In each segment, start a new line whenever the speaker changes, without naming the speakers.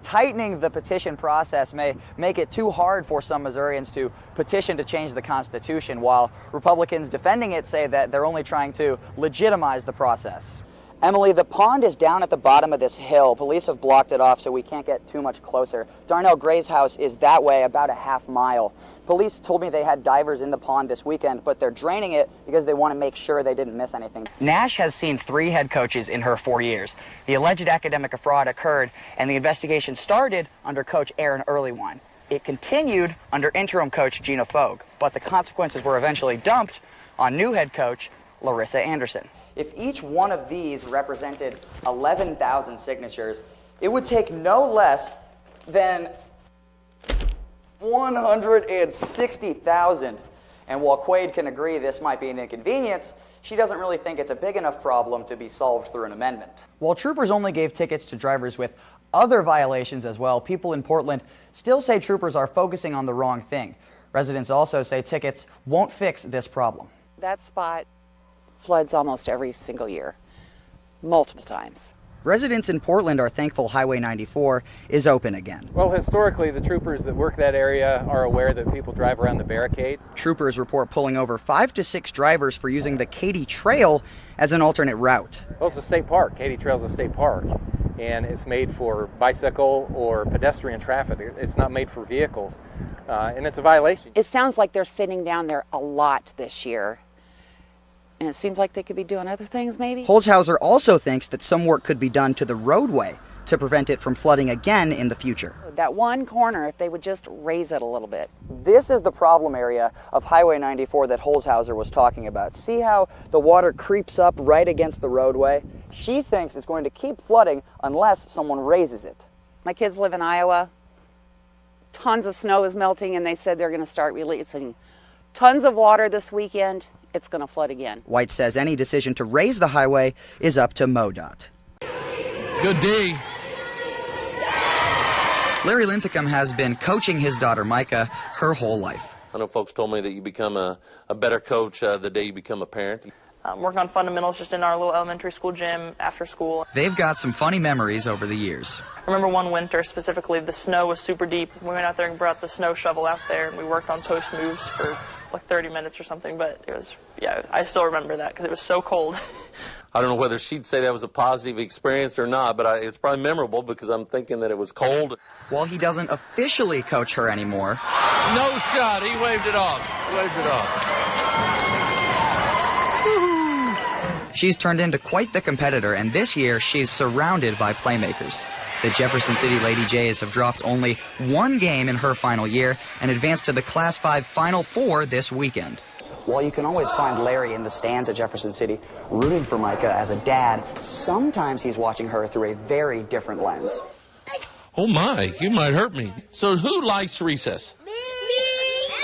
tightening the petition process may make it too hard for some Missourians to petition to change the Constitution, while Republicans defending it say that they're only trying to legitimize the process. Emily, the pond is down at the bottom of this hill. Police have blocked it off so we can't get too much closer. Darnell Gray's house is that way, about a half mile. Police told me they had divers in the pond this weekend, but they're draining it because they want to make sure they didn't miss anything. Nash has seen 3 head coaches in her 4 years. The alleged academic fraud occurred, and the investigation started under Coach Aaron Earlywine. It continued under interim coach Gina Fogue, but the consequences were eventually dumped on new head coach Larissa Anderson. If each one of these represented 11,000 signatures, it would take no less than 160,000. And while Quaid can agree this might be an inconvenience, she doesn't really think it's a big enough problem to be solved through an amendment. While troopers only gave tickets to drivers with other violations as well, people in Portland still say troopers are focusing on the wrong thing. Residents also say tickets won't fix this problem.
That spot floods almost every single year, multiple times.
Residents in Portland are thankful Highway 94 is open again.
Well, historically, the troopers that work that area are aware that people drive around the barricades.
Troopers report pulling over 5 to 6 drivers for using the Katy Trail as an alternate route.
Well, it's a state park. Katy Trail's a state park, and it's made for bicycle or pedestrian traffic. It's not made for vehicles, and it's a violation.
It sounds like they're sitting down there a lot this year. And it seems like they could be doing other things, maybe?
Holzhauser also thinks that some work could be done to the roadway to prevent it from flooding again in the future.
That one corner, if they would just raise it a little bit.
This is the problem area of Highway 94 that Holzhauser was talking about. See how the water creeps up right against the roadway? She thinks it's going to keep flooding unless someone raises it.
My kids live in Iowa. Tons of snow is melting, and they said they're going to start releasing tons of water this weekend. It's going to flood again.
White says any decision to raise the highway is up to MoDOT.
Good day.
Larry Linthicum has been coaching his daughter Micah her whole life.
I know folks told me that you become a better coach the day you become a parent.
Working on fundamentals just in our little elementary school gym after school.
They've got some funny memories over the years.
I remember one winter specifically, the snow was super deep. We went out there and brought the snow shovel out there, and we worked on post moves for like 30 minutes or something, but it was, yeah, I still remember that because it was so cold.
I don't know whether she'd say that was a positive experience or not, but it's probably memorable because I'm thinking that it was cold.
While he doesn't officially coach her anymore.
No shot. He waved it off. Waved it off.
She's turned into quite the competitor, and this year she's surrounded by playmakers. The Jefferson City Lady Jays have dropped only 1 game in her final year and advanced to the Class 5 Final Four this weekend. While you can always find Larry in the stands at Jefferson City rooting for Micah as a dad, sometimes he's watching her through a very different lens.
Oh my, you might hurt me. So who likes recess? Me!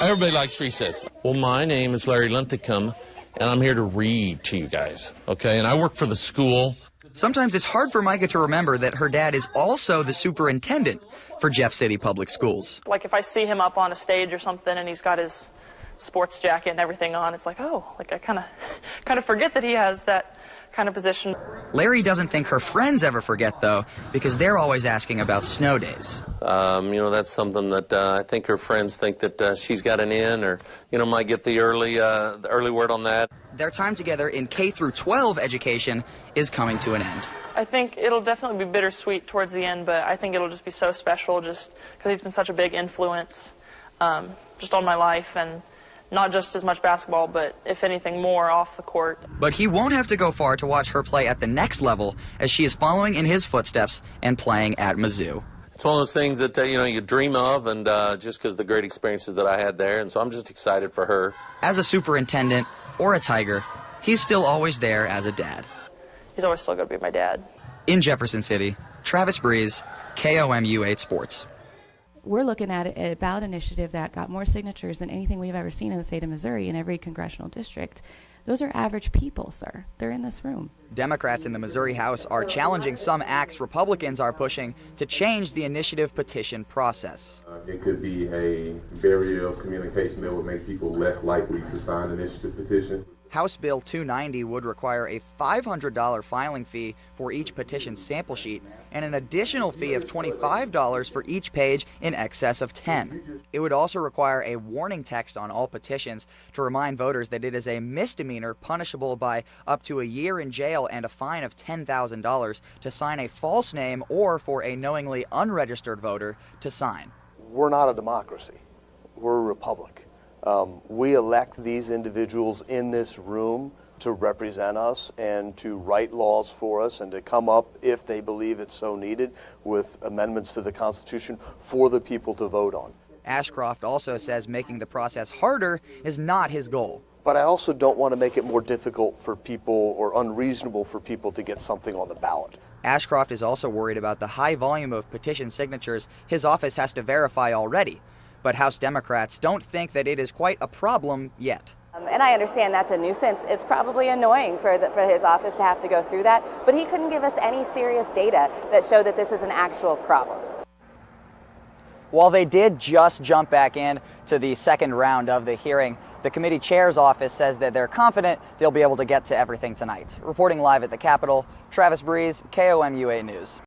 Everybody likes recess. Well, my name is Larry Linthicum, and I'm here to read to you guys, okay? And I work for the school.
Sometimes it's hard for Micah to remember that her dad is also the superintendent for Jeff City Public Schools.
Like if I see him up on a stage or something and he's got his sports jacket and everything on, it's like, oh, like I kind of forget that he has that kind of position.
Larry doesn't think her friends ever forget, though, because they're always asking about snow days.
That's something that I think her friends think that she's got an in, or, might get the early word on that.
Their time together in K through 12 education is coming to an end.
I think it'll definitely be bittersweet towards the end, but I think it'll just be so special just because he's been such a big influence just on my life, and not just as much basketball, but if anything more off the court.
But he won't have to go far to watch her play at the next level, as she is following in his footsteps and playing at Mizzou.
It's one of those things that, you dream of, and just because the great experiences that I had there, and so I'm just excited for her.
As a superintendent or a Tiger, he's still always there as a dad.
He's always still going to be my dad.
In Jefferson City, Travis Breese, KOMU 8 Sports.
We're looking at a ballot initiative that got more signatures than anything we've ever seen in the state of Missouri in every congressional district. Those are average people, sir. They're in this room.
Democrats in the Missouri House are challenging some acts Republicans are pushing to change the initiative petition process.
It could be a barrier of communication that would make people less likely to sign initiative petitions.
House Bill 290 would require a $500 filing fee for each petition sample sheet and an additional fee of $25 for each page in excess of 10. It would also require a warning text on all petitions to remind voters that it is a misdemeanor punishable by up to a year in jail and a fine of $10,000 to sign a false name or for a knowingly unregistered voter to sign.
We're not a democracy. We're a republic. We elect these individuals in this room to represent us and to write laws for us and to come up, if they believe it's so needed, with amendments to the Constitution for the people to vote on.
Ashcroft also says making the process harder is not his goal.
But I also don't want to make it more difficult for people or unreasonable for people to get something on the ballot.
Ashcroft is also worried about the high volume of petition signatures his office has to verify already. But House Democrats don't think that it is quite a problem yet.
And I understand that's a nuisance. It's probably annoying for his office to have to go through that, but he couldn't give us any serious data that show that this is an actual problem.
While they did just jump back in to the second round of the hearing, the committee chair's office says that they're confident they'll be able to get to everything tonight. Reporting live at the Capitol, Travis Breese, KOMU 8 News.